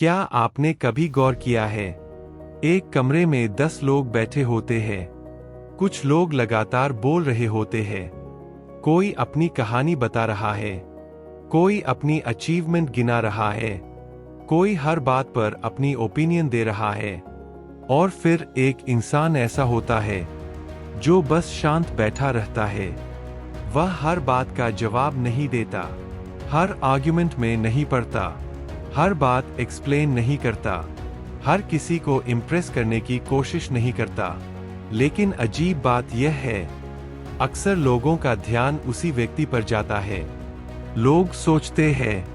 क्या आपने कभी गौर किया है, एक कमरे में 10 लोग बैठे होते हैं। कुछ लोग लगातार बोल रहे होते हैं। कोई अपनी कहानी बता रहा है, कोई अपनी अचीवमेंट गिना रहा है, कोई हर बात पर अपनी ओपिनियन दे रहा है। और फिर एक इंसान ऐसा होता है जो बस शांत बैठा रहता है। वह हर बात का जवाब नहीं देता, हर आर्ग्यूमेंट में नहीं पड़ता, हर बात एक्सप्लेन नहीं करता, हर किसी को इम्प्रेस करने की कोशिश नहीं करता। लेकिन अजीब बात यह है, अक्सर लोगों का ध्यान उसी व्यक्ति पर जाता है। लोग सोचते हैं,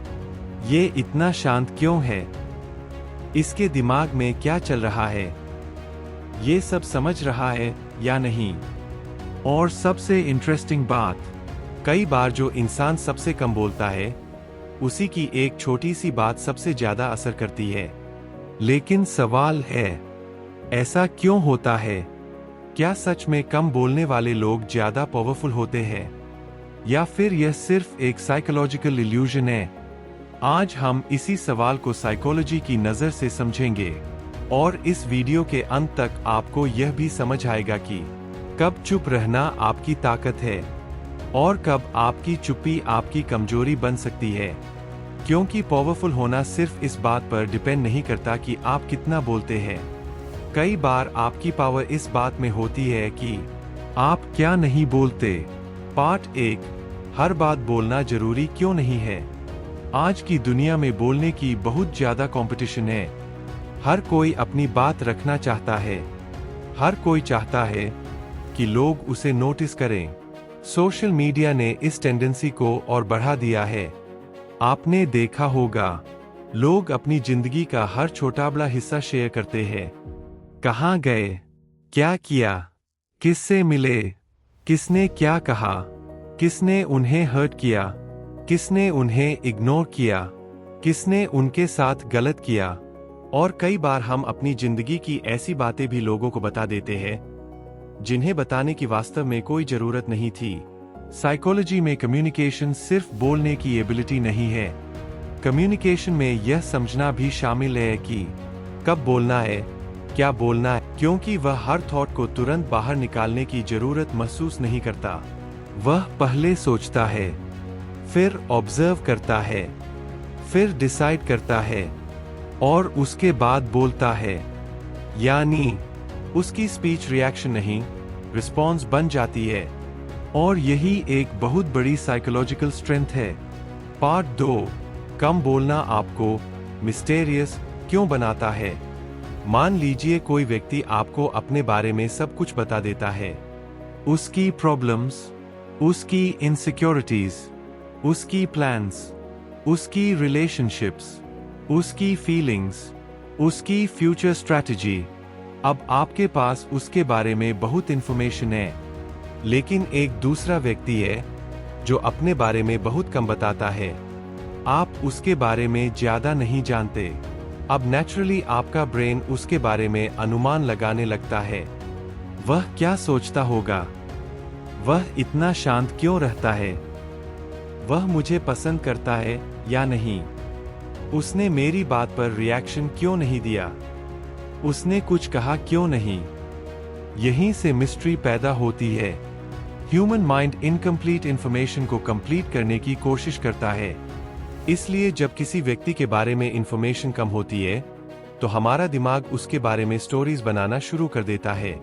ये इतना शांत क्यों है? इसके दिमाग में क्या चल रहा है? ये सब समझ रहा है या नहीं? और सबसे इंटरेस्टिंग बात, कई बार जो इंसान सबसे कम बोलता है, उसी की एक छोटी सी बात सबसे ज्यादा असर करती है। लेकिन सवाल है, ऐसा क्यों होता है? क्या सच में कम बोलने वाले लोग ज्यादा पावरफुल होते हैं, या फिर यह सिर्फ एक साइकोलॉजिकल इल्यूजन है? आज हम इसी सवाल को साइकोलॉजी की नजर से समझेंगे, और इस वीडियो के अंत तक आपको यह भी समझ आएगा कि कब चुप रहना आपकी ताकत है और कब आपकी चुप्पी आपकी कमजोरी बन सकती है। क्योंकि पावरफुल होना सिर्फ इस बात पर डिपेंड नहीं करता कि आप कितना बोलते हैं। कई बार आपकी पावर इस बात में होती है कि आप क्या नहीं बोलते। पार्ट 1, हर बात बोलना जरूरी क्यों नहीं है। आज की दुनिया में बोलने की बहुत ज्यादा कंपटीशन है। हर कोई अपनी बात रखना चाहता है। हर कोई चाहता है कि लोग उसे नोटिस करें। सोशल मीडिया ने इस टेंडेंसी को और बढ़ा दिया है। आपने देखा होगा, लोग अपनी जिंदगी का हर छोटा बड़ा हिस्सा शेयर करते हैं। कहाँ गए, क्या किया, किससे मिले, किसने क्या कहा, किसने उन्हें हर्ट किया, किसने उन्हें इग्नोर किया, किसने उनके साथ गलत किया। और कई बार हम अपनी जिंदगी की ऐसी बातें भी लोगों को बता देते हैं जिन्हें बताने की वास्तव में कोई जरूरत नहीं थी। साइकोलॉजी में कम्युनिकेशन सिर्फ बोलने की एबिलिटी नहीं है। कम्युनिकेशन में यह समझना भी शामिल है कि कब बोलना है, क्या बोलना है, क्योंकि वह हर थॉट को तुरंत बाहर निकालने की जरूरत महसूस नहीं करता। वह पहले सोचता है, फिर ऑब्जर्व करता है, फिर डिसाइड करता है और उसके बाद बोलता है। यानी उसकी स्पीच रिएक्शन नहीं, रिस्पॉन्स बन जाती है। और यही एक बहुत बड़ी साइकोलॉजिकल स्ट्रेंथ है। पार्ट 2, कम बोलना आपको मिस्टेरियस क्यों बनाता है। मान लीजिए कोई व्यक्ति आपको अपने बारे में सब कुछ बता देता है। उसकी प्रॉब्लम्स, उसकी इनसिक्योरिटीज, उसकी प्लान्स, उसकी रिलेशनशिप्स, उसकी फीलिंग्स, उसकी फ्यूचर स्ट्रैटेजी। अब आपके पास उसके बारे में बहुत इंफॉर्मेशन है। लेकिन एक दूसरा व्यक्ति है जो अपने बारे में बहुत कम बताता है। आप उसके बारे में ज्यादा नहीं जानते। अब नेचुरली आपका ब्रेन उसके बारे में अनुमान लगाने लगता है। वह क्या सोचता होगा, वह इतना शांत क्यों रहता है, वह मुझे पसंद करता है या नहीं, उसने मेरी बात पर रिएक्शन क्यों नहीं दिया, उसने कुछ कहा क्यों नहीं। यहीं से मिस्ट्री पैदा होती है। ह्यूमन माइंड इनकम्प्लीट इंफॉर्मेशन को कंप्लीट करने की कोशिश करता है। इसलिए जब किसी व्यक्ति के बारे में इंफॉर्मेशन कम होती है, तो हमारा दिमाग उसके बारे में स्टोरीज बनाना शुरू कर देता है।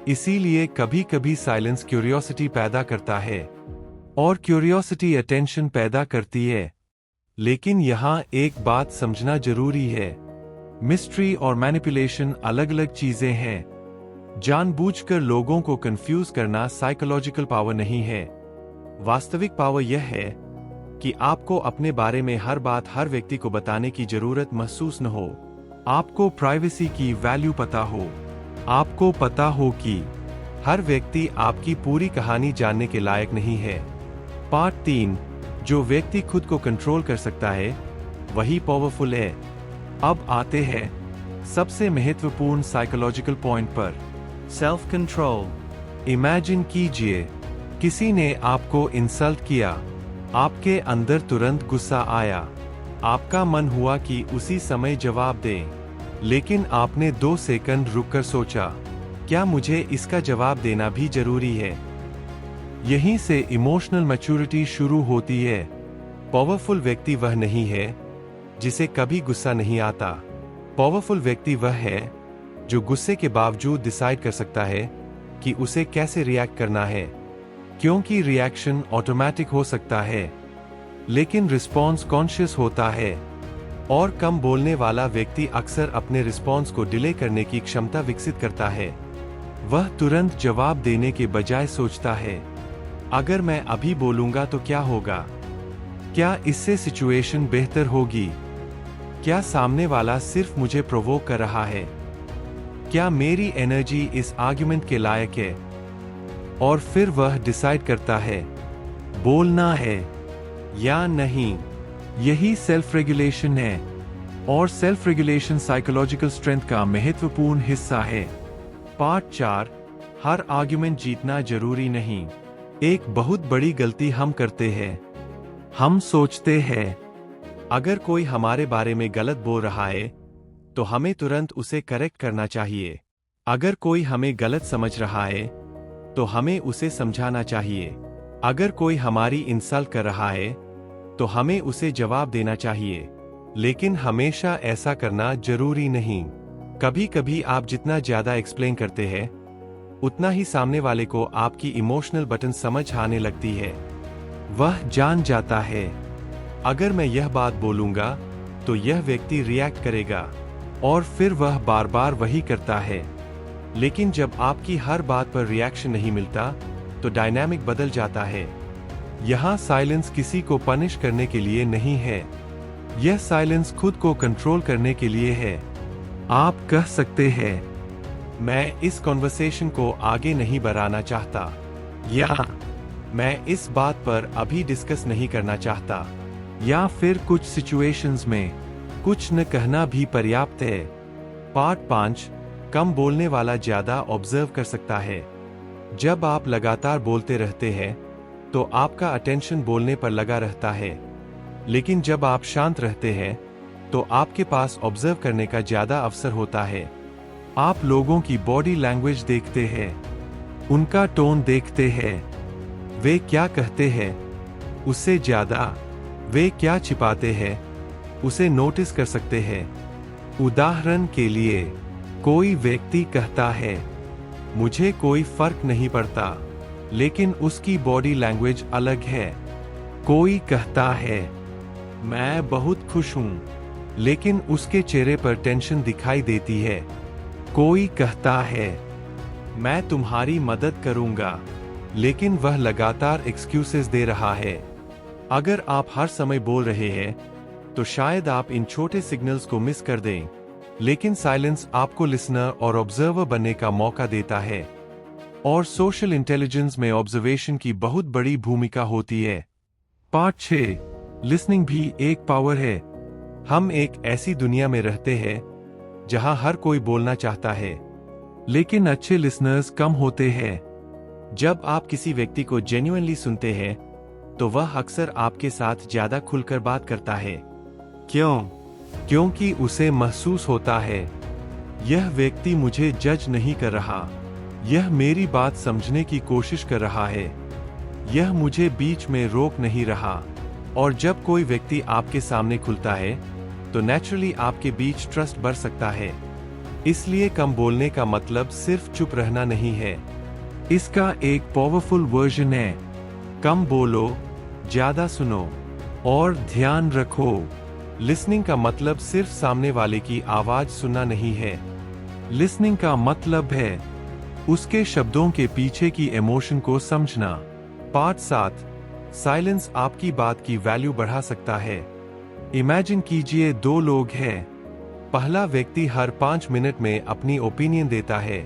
इसीलिए कभी कभी साइलेंस क्यूरियोसिटी पैदा करता है, और क्यूरियोसिटी अटेंशन पैदा करती है। लेकिन यहाँ एक बात समझना जरूरी है, मिस्ट्री और मैनिपुलेशन अलग अलग चीजें हैं। जानबूझकर लोगों को कंफ्यूज करना साइकोलॉजिकल पावर नहीं है। वास्तविक पावर यह है कि आपको अपने बारे में हर बात हर व्यक्ति को बताने की जरूरत महसूस न हो। आपको प्राइवेसी की वैल्यू पता हो। आपको पता हो कि हर व्यक्ति आपकी पूरी कहानी जानने के लायक नहीं है। पार्ट 3, जो व्यक्ति खुद को कंट्रोल कर सकता है वही पावरफुल है। अब आते हैं सबसे महत्वपूर्ण साइकोलॉजिकल पॉइंट पर, सेल्फ कंट्रोल। इमेजिन कीजिए, किसी ने आपको इंसल्ट किया, आपके अंदर तुरंत गुस्सा आया, आपका मन हुआ कि उसी समय जवाब दें, लेकिन आपने 2 सेकंड रुककर सोचा, क्या मुझे इसका जवाब देना भी जरूरी है? यहीं से इमोशनल मैच्योरिटी शुरू होती है। पावरफुल व्यक्ति वह नहीं है जिसे कभी गुस्सा नहीं आता। पावरफुल व्यक्ति वह है जो गुस्से के बावजूद डिसाइड कर सकता है कि उसे कैसे रिएक्ट करना है, क्योंकि रिएक्शन ऑटोमेटिक हो सकता है लेकिन रिस्पॉन्स कॉन्शियस होता है। और कम बोलने वाला व्यक्ति अक्सर अपने रिस्पॉन्स को डिले करने की क्षमता विकसित करता है। वह तुरंत जवाब देने के बजाय सोचता है, अगर मैं अभी बोलूंगा तो क्या होगा? क्या इससे सिचुएशन बेहतर होगी? क्या सामने वाला सिर्फ मुझे प्रोवोक कर रहा है? क्या मेरी एनर्जी इस आर्ग्यूमेंट के लायक है? और फिर वह डिसाइड करता है, बोलना है या नहीं। यही सेल्फ रेगुलेशन है, और सेल्फ रेगुलेशन साइकोलॉजिकल स्ट्रेंथ का महत्वपूर्ण हिस्सा है। पार्ट 4, हर आर्ग्यूमेंट जीतना जरूरी नहीं। एक बहुत बड़ी गलती हम करते हैं। हम सोचते हैं, अगर कोई हमारे बारे में गलत बोल रहा है तो हमें तुरंत उसे करेक्ट करना चाहिए। अगर कोई हमें गलत समझ रहा है तो हमें उसे समझाना चाहिए। अगर कोई हमारी इंसल्ट कर रहा है तो हमें उसे जवाब देना चाहिए। लेकिन हमेशा ऐसा करना जरूरी नहीं। कभी कभी आप जितना ज्यादा एक्सप्लेन करते हैं उतना ही सामने वाले को आपकी इमोशनल बटन समझ आने लगती है। वह जान जाता है, अगर मैं यह बात बोलूंगा तो यह व्यक्ति रिएक्ट करेगा, और फिर वह बार बार वही करता है। लेकिन जब आपकी हर बात पर रिएक्शन नहीं मिलता तो डायनामिक बदल जाता है। यहाँ साइलेंस किसी को पनिश करने के लिए नहीं है, यह साइलेंस खुद को कंट्रोल करने के लिए है। आप कह सकते हैं, मैं इस कॉन्वर्सेशन को आगे नहीं बढ़ाना चाहता, या मैं इस बात पर अभी डिस्कस नहीं करना चाहता, या फिर कुछ सिचुएशंस में कुछ न कहना भी पर्याप्त है। पार्ट 5, कम बोलने वाला ज्यादा ऑब्जर्व कर सकता है। जब आप लगातार बोलते रहते हैं तो आपका अटेंशन बोलने पर लगा रहता है, लेकिन जब आप शांत रहते हैं तो आपके पास ऑब्जर्व करने का ज्यादा अवसर होता है। आप लोगों की बॉडी लैंग्वेज देखते हैं, उनका टोन देखते हैं, वे क्या कहते हैं, उससे ज्यादा वे क्या छिपाते हैं उसे नोटिस कर सकते हैं। उदाहरण के लिए, कोई व्यक्ति कहता है, मुझे कोई फर्क नहीं पड़ता, लेकिन उसकी बॉडी लैंग्वेज अलग है। कोई कहता है, मैं बहुत खुश हूं, लेकिन उसके चेहरे पर टेंशन दिखाई देती है। कोई कहता है, मैं तुम्हारी मदद करूंगा, लेकिन वह लगातार एक्सक्यूजेस दे रहा है। अगर आप हर समय बोल रहे हैं तो शायद आप इन छोटे सिग्नल्स को मिस कर दें, लेकिन साइलेंस आपको लिसनर और ऑब्जर्वर बनने का मौका देता है। और सोशल इंटेलिजेंस में ऑब्जर्वेशन की बहुत बड़ी भूमिका होती है। पार्ट 6, लिसनिंग भी एक पावर है। हम एक ऐसी दुनिया में रहते हैं जहां हर कोई बोलना चाहता है, लेकिन अच्छे लिसनर्स कम होते हैं। जब आप किसी व्यक्ति को जेन्युइनली सुनते हैं तो वह अक्सर आपके साथ ज्यादा खुलकर बात करता है। क्यों? क्योंकि उसे महसूस होता है, यह व्यक्ति मुझे जज नहीं कर रहा, यह मेरी बात समझने की कोशिश कर रहा है, यह मुझे बीच में रोक नहीं रहा। और जब कोई व्यक्ति आपके सामने खुलता है तो नेचुरली आपके बीच ट्रस्ट बढ़ सकता है। इसलिए कम बोलने का मतलब सिर्फ चुप रहना नहीं है, इसका एक पावरफुल वर्जन है। कम बोलो, ज्यादा सुनो, और ध्यान रखो, लिसनिंग का मतलब सिर्फ सामने वाले की आवाज सुनना नहीं है। लिसनिंग का मतलब है उसके शब्दों के पीछे की इमोशन को समझना। पार्ट 7, साइलेंस आपकी बात की वैल्यू बढ़ा सकता है। इमेजिन कीजिए 2 लोग हैं। पहला व्यक्ति हर 5 मिनट में अपनी ओपिनियन देता है,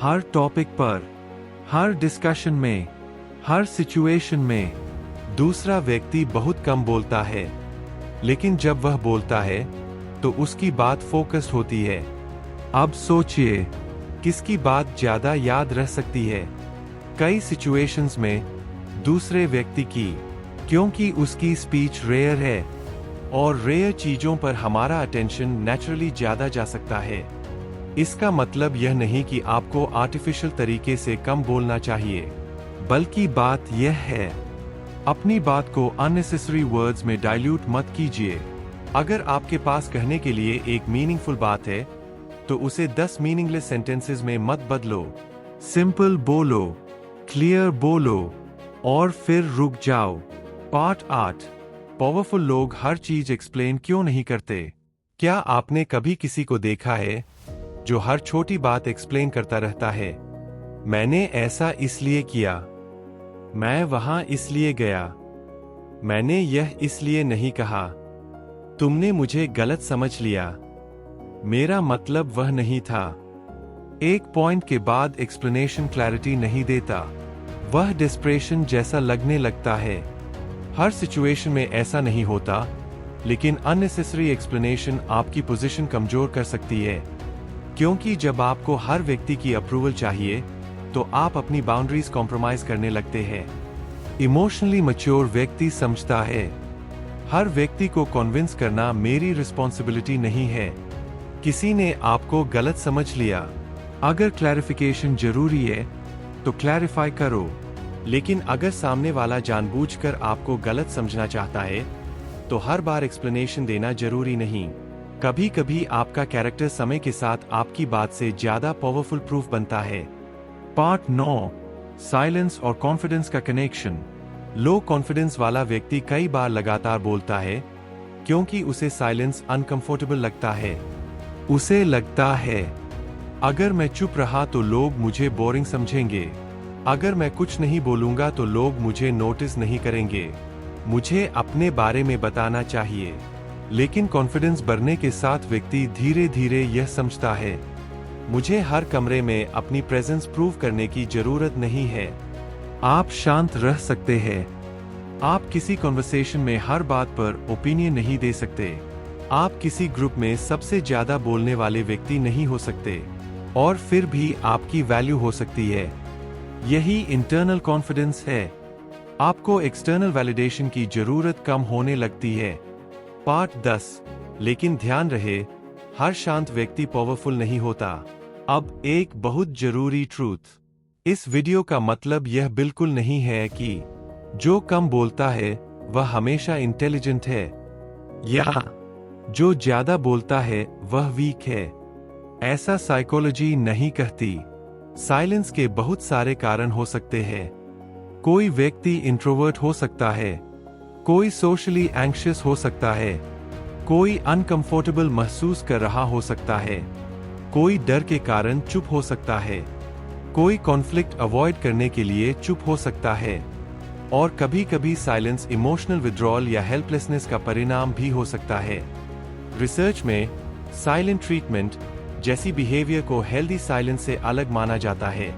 हर टॉपिक पर, हर डिस्कशन में, हर सिचुएशन में। दूसरा व्यक्ति बहुत कम बोलता है, लेकिन जब वह बोलता है तो उसकी बात फोकस्ड होती है। अब सोचिए, किसकी बात ज्यादा याद रह सकती है? कई सिचुएशंस में दूसरे व्यक्ति की, क्योंकि उसकी स्पीच रेयर है और रेयर चीजों पर हमारा अटेंशन नेचुरली ज्यादा जा सकता है। इसका मतलब यह नहीं कि आपको आर्टिफिशियल तरीके से कम बोलना चाहिए, बल्कि बात यह है, अपनी बात को अननेसेसरी वर्ड्स में डाइल्यूट मत कीजिए। अगर आपके पास कहने के लिए एक मीनिंगफुल बात है, तो उसे 10 मीनिंगलेस सेंटेंसेस में मत बदलो। सिंपल बोलो, क्लियर बोलो और फिर रुक जाओ। पार्ट 8, पावरफुल लोग हर चीज एक्सप्लेन क्यों नहीं करते। क्या आपने कभी किसी को देखा है जो हर छोटी बात एक्सप्लेन करता रहता है? मैंने ऐसा इसलिए किया, मैं वहां इसलिए गया, मैंने यह इसलिए नहीं कहा, तुमने मुझे गलत समझ लिया, मेरा मतलब वह नहीं था। एक पॉइंट के बाद एक्सप्लेनेशन क्लैरिटी नहीं देता, वह डिस्प्रेशन जैसा लगने लगता है। हर सिचुएशन में ऐसा नहीं होता, लेकिन अननेसेसरी एक्सप्लेनेशन आपकी पोजीशन कमजोर कर सकती है, क्योंकि जब आपको हर व्यक्ति की अप्रूवल चाहिए, तो आप अपनी बाउंड्रीज कॉम्प्रोमाइज करने लगते हैं। इमोशनली मैच्योर व्यक्ति समझता है, हर व्यक्ति को कन्विंस करना मेरी रिस्पॉन्सिबिलिटी नहीं है। किसी ने आपको गलत समझ लिया, अगर क्लैरिफिकेशन जरूरी है तो क्लैरिफाई करो, लेकिन अगर सामने वाला जानबूझकर आपको गलत समझना चाहता है, तो हर बार एक्सप्लेनेशन देना जरूरी नहीं। कभी कभी आपका कैरेक्टर समय के साथ आपकी बात से ज्यादा पावरफुल प्रूफ बनता है। पार्ट 9, साइलेंस और कॉन्फिडेंस का कनेक्शन। लो कॉन्फिडेंस वाला व्यक्ति कई बार लगातार बोलता है, क्योंकि उसे साइलेंस अनकंफर्टेबल लगता है। उसे लगता है, अगर मैं चुप रहा तो लोग मुझे बोरिंग समझेंगे, अगर मैं कुछ नहीं बोलूंगा तो लोग मुझे नोटिस नहीं करेंगे, मुझे अपने बारे में बताना चाहिए। लेकिन कॉन्फिडेंस बढ़ने के साथ व्यक्ति धीरे धीरे यह समझता है, मुझे हर कमरे में अपनी प्रेजेंस प्रूव करने की जरूरत नहीं है। आप शांत रह सकते हैं, आप किसी कॉन्वर्सेशन में हर बात पर ओपिनियन नहीं दे सकते, आप किसी ग्रुप में सबसे ज्यादा बोलने वाले व्यक्ति नहीं हो सकते, और फिर भी आपकी वैल्यू हो सकती है। यही इंटरनल कॉन्फिडेंस है। आपको एक्सटर्नल वैलिडेशन की जरूरत कम होने लगती है। पार्ट 10, लेकिन ध्यान रहे, हर शांत व्यक्ति पावरफुल नहीं होता। अब एक बहुत जरूरी ट्रूथ, इस वीडियो का मतलब यह बिल्कुल नहीं है कि जो कम बोलता है वह हमेशा इंटेलिजेंट है, या जो ज्यादा बोलता है वह वीक है। ऐसा साइकोलॉजी नहीं कहती। साइलेंस के बहुत सारे कारण हो सकते हैं। कोई व्यक्ति इंट्रोवर्ट हो सकता है, कोई सोशली एंग्शियस हो सकता है, कोई अनकंफर्टेबल महसूस कर रहा हो सकता है, कोई डर के कारण चुप हो सकता है, कोई कॉन्फ्लिक्ट अवॉइड करने के लिए चुप हो सकता है, और कभी कभी साइलेंस इमोशनल विड्रॉल या हेल्पलेसनेस का परिणाम भी हो सकता है। रिसर्च में साइलेंट ट्रीटमेंट जैसी बिहेवियर को हेल्दी साइलेंस से अलग माना जाता है।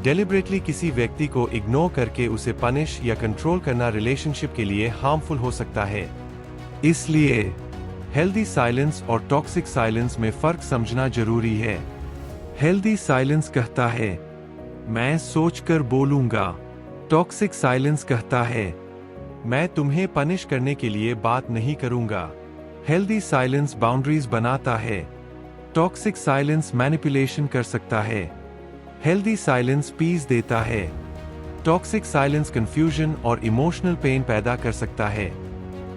डेलिबरेटली किसी व्यक्ति को इग्नोर करके उसे पनिश या कंट्रोल करना रिलेशनशिप के लिए हार्मफुल हो सकता है। इसलिए हेल्दी साइलेंस और टॉक्सिक साइलेंस में फर्क समझना जरूरी है। हेल्दी साइलेंस कहता है, मैं सोचकर बोलूंगा। टॉक्सिक साइलेंस कहता है, मैं तुम्हें पनिश करने के लिए बात नहीं करूंगा। हेल्दी साइलेंस बाउंड्रीज बनाता है, टॉक्सिक साइलेंस मैनिपुलेशन कर सकता है। हेल्दी साइलेंस पीस देता है, टॉक्सिक साइलेंस कंफ्यूजन और इमोशनल पेन पैदा कर सकता है।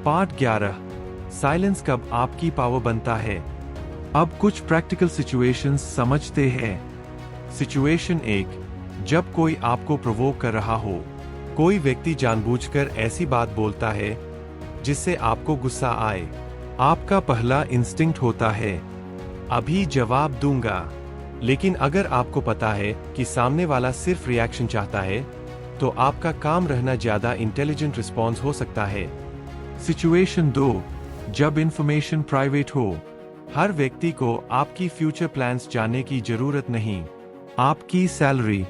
पार्ट 11, साइलेंस कब आपकी पावर बनता है। अब कुछ प्रैक्टिकल सिचुएशंस समझते हैं। सिचुएशन 1, जब कोई आपको प्रोवोक कर रहा हो। कोई व्यक्ति जानबूझकर ऐसी बात बोलता है जिससे आपको गुस्सा आए। आपका पहला इंस्टिंक्ट होता है, अभी जवाब दूंगा। लेकिन अगर आपको पता है कि सामने वाला सिर्फ रिएक्शन चाहता है, तो आपका काम रहना ज्यादा इंटेलिजेंट रिस्पॉन्स हो सकता है। सिचुएशन 2, जब इंफॉर्मेशन प्राइवेट हो। हर व्यक्ति को आपकी फ्यूचर प्लान्स जानने की जरूरत नहीं। आपकी सैलरी,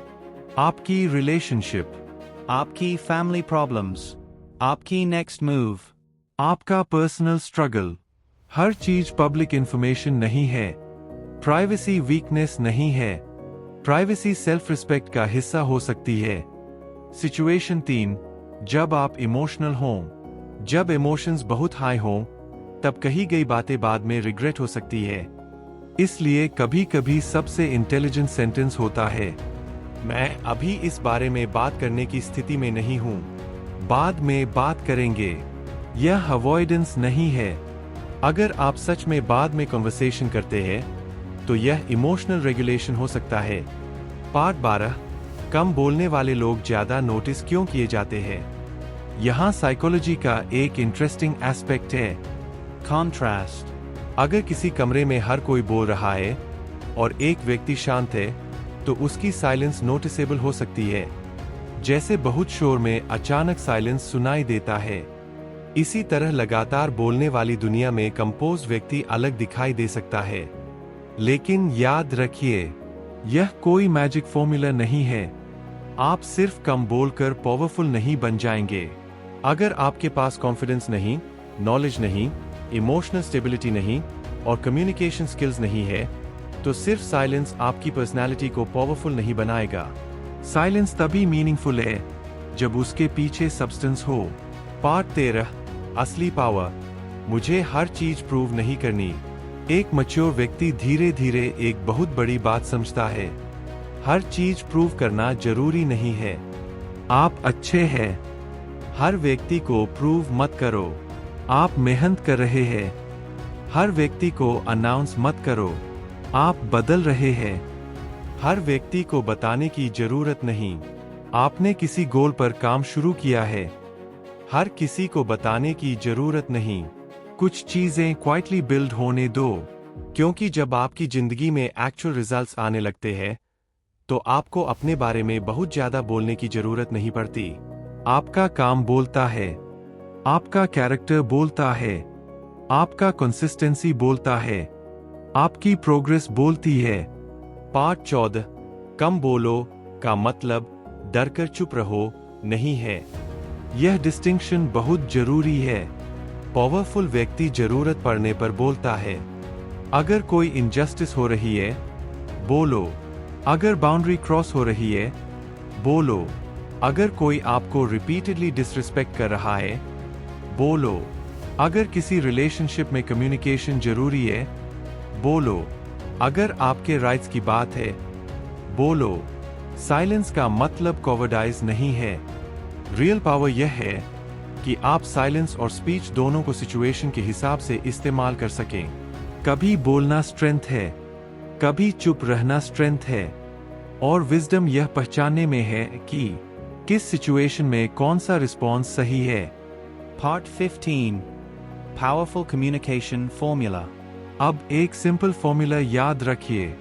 आपकी रिलेशनशिप, आपकी फैमिली प्रॉब्लम्स, आपकी नेक्स्ट मूव, आपका पर्सनल स्ट्रगल, हर चीज पब्लिक इंफॉर्मेशन नहीं है। प्राइवेसी वीकनेस नहीं है, प्राइवेसी सेल्फ रिस्पेक्ट का हिस्सा हो सकती है। सिचुएशन 3, जब आप इमोशनल हों। जब इमोशंस बहुत हाई हों, तब कही गई बातें बाद में रिग्रेट हो सकती है। इसलिए कभी कभी सबसे इंटेलिजेंट सेंटेंस होता है, मैं अभी इस बारे में बात करने की स्थिति में नहीं हूं, बाद में बात करेंगे। यह अवॉइडेंस नहीं है। अगर आप सच में बाद में कन्वर्सेशन करते हैं तो यह इमोशनल रेगुलेशन हो सकता है। पार्ट 12, कम बोलने वाले लोग ज्यादा नोटिस क्यों किए जाते हैं। यहाँ साइकोलॉजी का एक इंटरेस्टिंग एस्पेक्ट है, कॉन्ट्रास्ट। अगर किसी कमरे में हर कोई बोल रहा है और एक व्यक्ति शांत है तो उसकी साइलेंस नोटिसेबल हो सकती है, जैसे बहुत शोर में अचानक साइलेंस सुनाई देता है। इसी तरह लगातार बोलने वाली दुनिया में कंपोज व्यक्ति अलग दिखाई दे सकता है। लेकिन याद रखिए, यह कोई मैजिक फॉर्मूला नहीं है। आप सिर्फ कम बोलकर पावरफुल नहीं बन जाएंगे। अगर आपके पास कॉन्फिडेंस नहीं, नॉलेज नहीं, इमोशनल स्टेबिलिटी नहीं और कम्युनिकेशन स्किल्स नहीं है, तो सिर्फ साइलेंस आपकी पर्सनैलिटी को पावरफुल नहीं बनाएगा। साइलेंस तभी मीनिंगफुल है जब उसके पीछे सब्सटेंस हो। पार्ट 13, असली पावर। मुझे हर चीज प्रूव नहीं करनी। एक मैच्योर व्यक्ति धीरे धीरे एक बहुत बड़ी बात समझता है, हर चीज प्रूव करना जरूरी नहीं है। आप अच्छे हैं, हर व्यक्ति को प्रूव मत करो। आप मेहनत कर रहे हैं, हर व्यक्ति को अनाउंस मत करो। आप बदल रहे हैं, हर व्यक्ति को बताने की जरूरत नहीं। आपने किसी गोल पर काम शुरू किया है, हर किसी को बताने की जरूरत नहीं। कुछ चीजें क्वाइटली बिल्ड होने दो, क्योंकि जब आपकी जिंदगी में एक्चुअल रिजल्ट्स आने लगते हैं तो आपको अपने बारे में बहुत ज्यादा बोलने की जरूरत नहीं पड़ती। आपका काम बोलता है, आपका कैरेक्टर बोलता है, आपका कंसिस्टेंसी बोलता है, आपकी प्रोग्रेस बोलती है। पार्ट 14, कम बोलो का मतलब डरकर चुप रहो नहीं है। यह डिस्टिंक्शन बहुत जरूरी है। पावरफुल व्यक्ति जरूरत पड़ने पर बोलता है। अगर कोई इनजस्टिस हो रही है, बोलो। अगर बाउंड्री क्रॉस हो रही है, बोलो। अगर कोई आपको रिपीटेडली डिसरिस्पेक्ट कर रहा है, बोलो। अगर किसी रिलेशनशिप में कम्युनिकेशन जरूरी है, बोलो। अगर आपके राइट्स की बात है, बोलो। साइलेंस का मतलब कॉवर्डाइज नहीं है। रियल पावर यह है कि आप साइलेंस और स्पीच दोनों को सिचुएशन के हिसाब से इस्तेमाल कर सकें। कभी बोलना स्ट्रेंथ है, कभी चुप रहना स्ट्रेंथ है, और विजडम यह पहचानने में है कि किस सिचुएशन में कौन सा रिस्पॉन्स सही है। Part 15, powerful communication formula. अब एक सिंपल फॉर्मूला याद रखिए।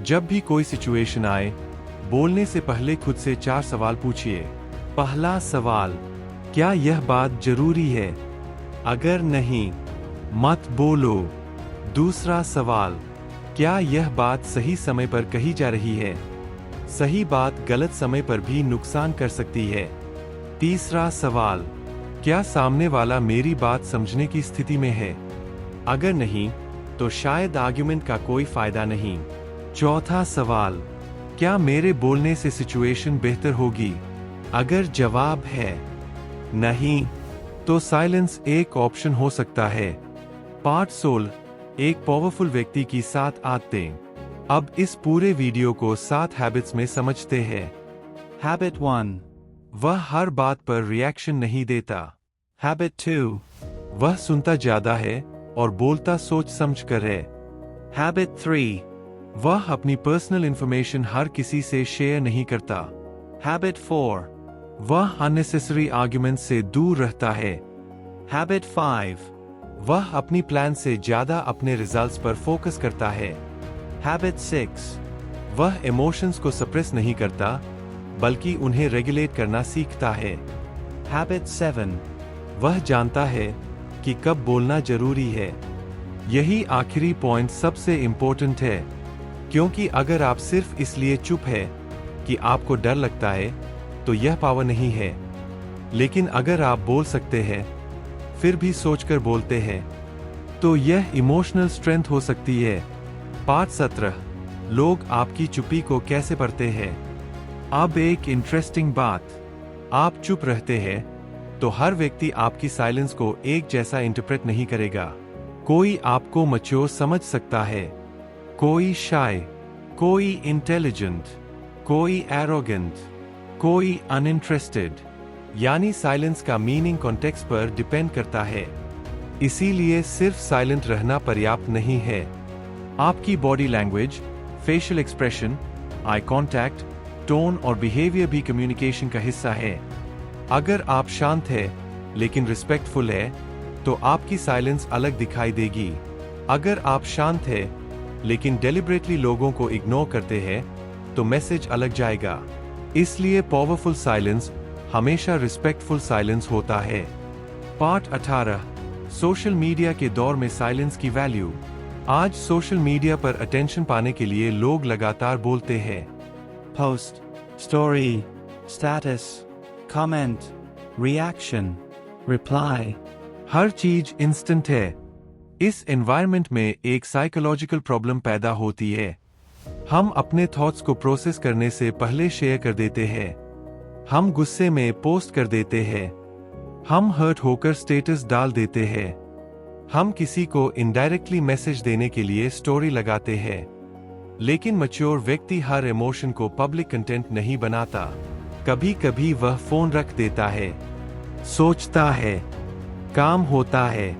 जब भी कोई सिचुएशन आए, बोलने से पहले खुद से 4 सवाल पूछिए। पहला सवाल, क्या यह बात जरूरी है? अगर नहीं, मत बोलो। दूसरा सवाल, क्या यह बात सही समय पर कही जा रही है? सही बात गलत समय पर भी नुकसान कर सकती है। तीसरा सवाल, क्या सामने वाला मेरी बात समझने की स्थिति में है? अगर नहीं, तो शायद आर्ग्यूमेंट का कोई फायदा नहीं। चौथा सवाल, क्या मेरे बोलने से सिचुएशन बेहतर होगी? अगर जवाब है नहीं, तो साइलेंस एक ऑप्शन हो सकता है। पार्ट 16, एक पावरफुल व्यक्ति की 7 आदतें। अब इस पूरे वीडियो को 7 हैबिट्स में समझते हैं। हैबिट 1, वह हर बात पर रिएक्शन नहीं देता। हैबिट 2, वह सुनता ज्यादा है और बोलता सोच समझ कर है। हैबिट 3, वह अपनी पर्सनल इंफॉर्मेशन हर किसी से शेयर नहीं करता। हैबिट 4, वह अननेसेसरी आर्ग्यूमेंट से दूर रहता है। हैबिट 5, वह अपनी प्लान से ज्यादा अपने रिजल्ट्स पर फोकस करता है। हैबिट 6, वह इमोशंस को सप्रेस नहीं करता, बल्कि उन्हें रेगुलेट करना सीखता है। हैबिट 7, वह जानता है कि कब बोलना जरूरी है। यही आखिरी पॉइंट सबसे इम्पोर्टेंट है, क्योंकि अगर आप सिर्फ इसलिए चुप है कि आपको डर लगता है, तो यह पावर नहीं है। लेकिन अगर आप बोल सकते हैं, फिर भी सोचकर बोलते हैं, तो यह इमोशनल स्ट्रेंथ हो सकती है। पार्ट 17, लोग आपकी चुप्पी को कैसे पढ़ते हैं। अब एक इंटरेस्टिंग बात, आप चुप रहते हैं तो हर व्यक्ति आपकी साइलेंस को एक जैसा इंटरप्रेट नहीं करेगा। कोई आपको मैच्योर समझ सकता है, कोई शाय, कोई इंटेलिजेंट, कोई एरोगेंट, कोई अनइंटरेस्टेड। यानी साइलेंस का मीनिंग कॉन्टेक्स्ट पर डिपेंड करता है। इसीलिए सिर्फ साइलेंट रहना पर्याप्त नहीं है। आपकी body language, facial expression, eye contact, tone और बिहेवियर भी कम्युनिकेशन का हिस्सा है। अगर आप शांत है लेकिन रिस्पेक्टफुल है तो आपकी साइलेंस अलग दिखाई देगी। अगर आप शांत है लेकिन डेलिबरेटली लोगों को इग्नोर करते हैं तो मैसेज अलग जाएगा। इसलिए पावरफुल साइलेंस हमेशा रिस्पेक्टफुल साइलेंस होता है। पार्ट 18, सोशल मीडिया के दौर में साइलेंस की वैल्यू। आज सोशल मीडिया पर अटेंशन पाने के लिए लोग लगातार बोलते हैं। Post, story, status, comment, reaction, reply. हर चीज इंस्टेंट है। इस एनवायरनमेंट में एक साइकोलॉजिकल प्रॉब्लम पैदा होती है। हम अपने थॉट्स को प्रोसेस करने से पहले शेयर कर देते हैं। हम गुस्से में पोस्ट कर देते हैं। हम हर्ट होकर स्टेटस डाल देते हैं। हम किसी को इनडायरेक्टली मैसेज देने के लिए स्टोरी लगाते हैं। लेकिन मैच्योर व्यक्ति हर इमोशन को पब्लिक कंटेंट नहीं बनाता। कभी कभी वह फोन रख देता है, सोचता है, काम होता है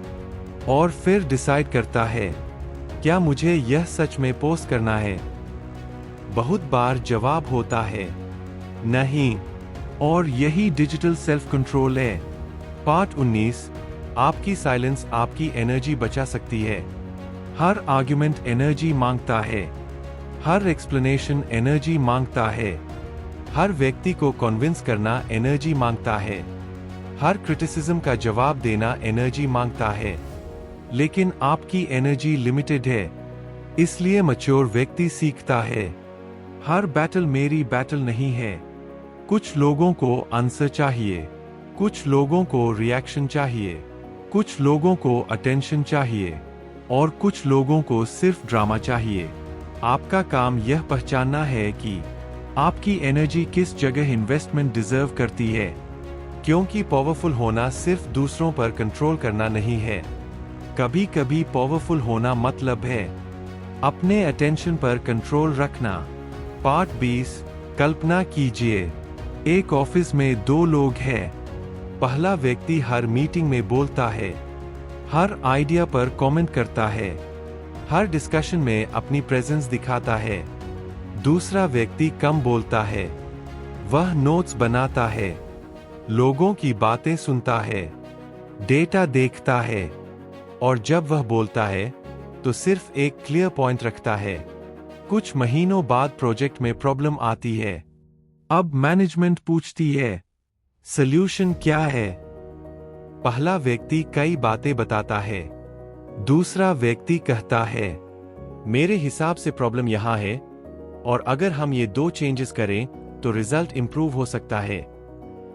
और फिर डिसाइड करता है क्या मुझे यह सच में पोस्ट करना है। बहुत बार जवाब होता है नहीं, और यही डिजिटल सेल्फ कंट्रोल है। पार्ट 19, आपकी साइलेंस आपकी एनर्जी बचा सकती है। हर आर्ग्यूमेंट एनर्जी मांगता है। हर एक्सप्लेनेशन एनर्जी मांगता है। हर व्यक्ति को कन्विंस करना एनर्जी मांगता है। हर क्रिटिसिज्म का जवाब देना एनर्जी मांगता है। लेकिन आपकी एनर्जी लिमिटेड है। इसलिए मैच्योर व्यक्ति सीखता है, हर बैटल मेरी बैटल नहीं है। कुछ लोगों को आंसर चाहिए, कुछ लोगों को रिएक्शन चाहिए, कुछ लोगों को अटेंशन चाहिए और कुछ लोगों को सिर्फ ड्रामा चाहिए। आपका काम यह पहचानना है कि आपकी एनर्जी किस जगह इन्वेस्टमेंट डिजर्व करती है। क्योंकि पावरफुल होना सिर्फ दूसरों पर कंट्रोल करना नहीं है। कभी कभी पावरफुल होना मतलब है अपने अटेंशन पर कंट्रोल रखना। पार्ट 20, कल्पना कीजिए एक ऑफिस में 2 लोग हैं। पहला व्यक्ति हर मीटिंग में बोलता है, हर आइडिया पर कमेंट करता है, हर डिस्कशन में अपनी प्रेजेंस दिखाता है। दूसरा व्यक्ति कम बोलता है, वह नोट्स बनाता है, लोगों की बातें सुनता है, डेटा देखता है और जब वह बोलता है तो सिर्फ एक क्लियर पॉइंट रखता है। कुछ महीनों बाद प्रोजेक्ट में प्रॉब्लम आती है। अब मैनेजमेंट पूछती है, सॉल्यूशन क्या है? पहला व्यक्ति कई बातें बताता है। दूसरा व्यक्ति कहता है, मेरे हिसाब से प्रॉब्लम यहां है और अगर हम ये 2 चेंजेस करें तो रिजल्ट इंप्रूव हो सकता है।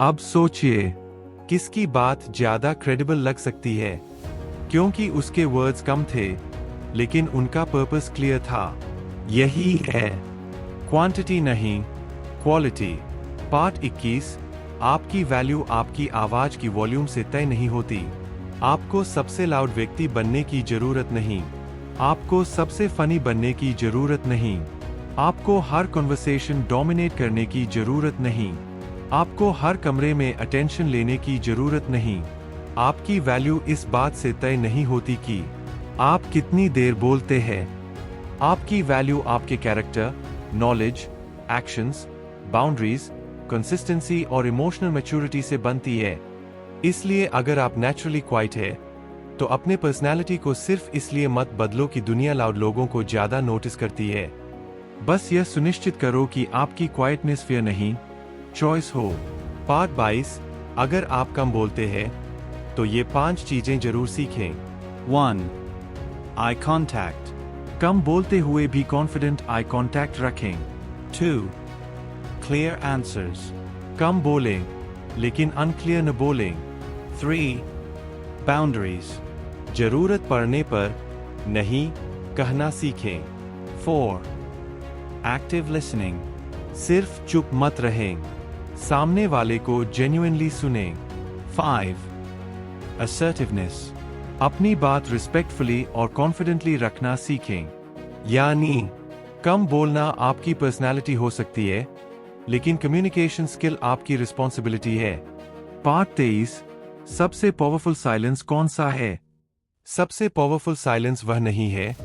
अब सोचिए किसकी बात ज्यादा क्रेडिबल लग सकती है, क्योंकि उसके वर्ड्स कम थे लेकिन उनका पर्पस क्लियर था। यही है क्वांटिटी नहीं, क्वालिटी। पार्ट 21, आपकी वैल्यू आपकी आवाज की वॉल्यूम से तय नहीं होती। आपको सबसे लाउड व्यक्ति बनने की जरूरत नहीं। आपको सबसे फनी बनने की जरूरत नहीं। आपको हर कन्वर्सेशन डोमिनेट करने की जरूरत नहीं। आपको हर कमरे में अटेंशन लेने की जरूरत नहीं। आपकी वैल्यू इस बात से तय नहीं होती कि आप कितनी देर बोलते हैं। आपकी वैल्यू आपके character, knowledge, actions, boundaries, consistency और इमोशनल मैच्योरिटी से बनती है। इसलिए अगर आप नेचुरली क्वाइट है तो अपने पर्सनैलिटी को सिर्फ इसलिए मत बदलो कि दुनिया लाउड लोगों को ज्यादा नोटिस करती है। बस यह सुनिश्चित करो कि आपकी क्वाइटनेस फियर नहीं, चॉइस हो। पार्ट 22, अगर आप कम बोलते हैं तो ये 5 चीजें जरूर सीखें। 1. Eye contact. कम बोलते हुए भी कॉन्फिडेंट आई कांटेक्ट रखें। 2. Clear answers. कम बोलें लेकिन अनक्लियर न बोलें। 3. Boundaries. जरूरत पड़ने पर नहीं कहना सीखें। 4. Active listening. सिर्फ चुप मत रहें, सामने वाले को जेन्युइनली सुनें। 5. Assertiveness. अपनी बात रिस्पेक्टफुली और कॉन्फिडेंटली रखना सीखें। यानी कम बोलना आपकी पर्सनालिटी हो सकती है, लेकिन कम्युनिकेशन स्किल आपकी रिस्पॉन्सिबिलिटी है। पार्ट 23, सबसे पावरफुल साइलेंस कौन सा है? सबसे पावरफुल साइलेंस वह नहीं है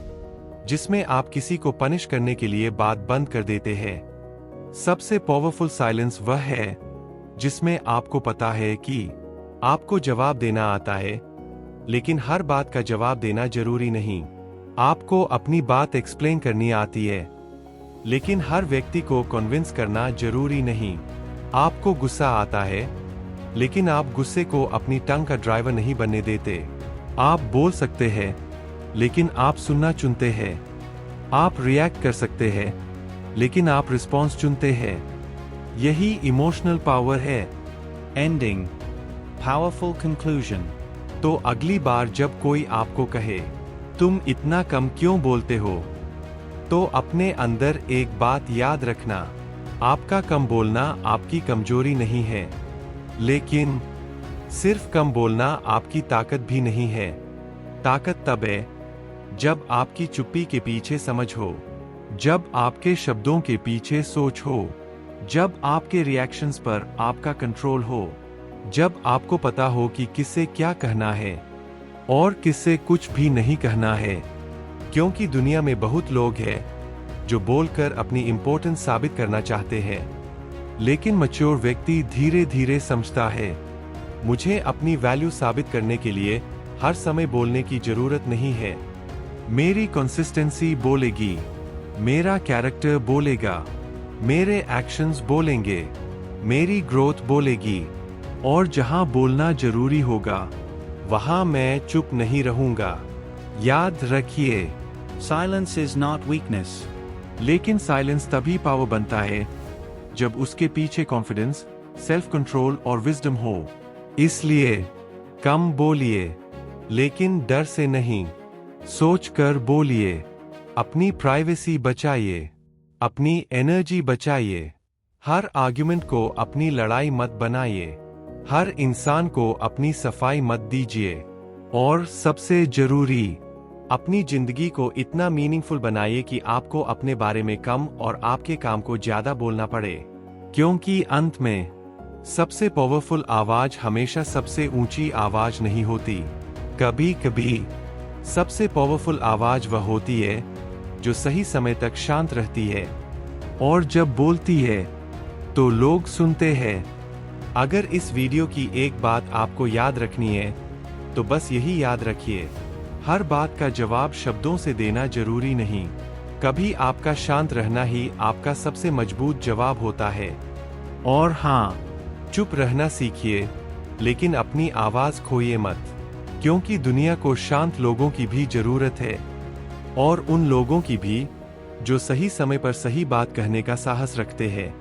जिसमें आप किसी को पनिश करने के लिए बात बंद कर देते हैं। सबसे पावरफुल साइलेंस वह है जिसमें आपको पता है कि आपको जवाब देना आता है, लेकिन हर बात का जवाब देना जरूरी नहीं। आपको अपनी बात एक्सप्लेन करनी आती है, लेकिन हर व्यक्ति को कन्विंस करना जरूरी नहीं। आपको गुस्सा आता है, लेकिन आप गुस्से को अपनी टंग का ड्राइवर नहीं बनने देते। आप बोल सकते हैं, लेकिन आप सुनना चुनते हैं। आप रिएक्ट कर सकते हैं, लेकिन आप रिस्पॉन्स चुनते हैं। यही इमोशनल पावर है। Ending. Powerful conclusion. तो अगली बार जब कोई आपको कहे, तुम इतना कम क्यों बोलते हो, तो अपने अंदर एक बात याद रखना, आपका कम बोलना आपकी कमजोरी नहीं है, लेकिन सिर्फ कम बोलना आपकी ताकत भी नहीं है। ताकत तब है जब आपकी चुप्पी के पीछे समझ हो, जब आपके शब्दों के पीछे सोच हो, जब आपके रिएक्शंस पर आपका कंट्रोल हो, जब आपको पता हो कि किससे क्या कहना है और किससे कुछ भी नहीं कहना है। क्योंकि दुनिया में बहुत लोग हैं जो बोलकर अपनी इंपॉर्टेंस साबित करना चाहते हैं, लेकिन मैच्योर व्यक्ति धीरे धीरे समझता है, मुझे अपनी वैल्यू साबित करने के लिए हर समय बोलने की जरूरत नहीं है। मेरी कंसिस्टेंसी बोलेगी, मेरा कैरेक्टर बोलेगा, मेरे एक्शंस बोलेंगे, मेरी ग्रोथ बोलेगी, और जहां बोलना जरूरी होगा वहां मैं चुप नहीं रहूंगा। याद रखिए, Silence is not weakness. लेकिन साइलेंस तभी पावर बनता है जब उसके पीछे कॉन्फिडेंस, सेल्फ कंट्रोल और विजडम हो। इसलिए कम बोलिए, लेकिन डर से नहीं, सोचकर बोलिए। अपनी प्राइवेसी बचाइए, अपनी एनर्जी बचाइए। हर आर्ग्यूमेंट को अपनी लड़ाई मत बनाइए, हर इंसान को अपनी सफाई मत दीजिए, और सबसे जरूरी, अपनी जिंदगी को इतना मीनिंगफुल बनाइए कि आपको अपने बारे में कम और आपके काम को ज्यादा बोलना पड़े। क्योंकि अंत में सबसे पावरफुल आवाज हमेशा सबसे ऊंची आवाज नहीं होती। कभी कभी सबसे पावरफुल आवाज वह होती है जो सही समय तक शांत रहती है, और जब बोलती है तो लोग सुनते हैं। अगर इस वीडियो की एक बात आपको याद रखनी है, तो बस यही याद रखिए, हर बात का जवाब शब्दों से देना जरूरी नहीं। कभी आपका शांत रहना ही आपका सबसे मजबूत जवाब होता है। और हाँ, चुप रहना सीखिए, लेकिन अपनी आवाज खोइए मत, क्योंकि दुनिया को शांत लोगों की भी जरूरत है, और उन लोगों की भी जो सही समय पर सही बात कहने का साहस रखते हैं।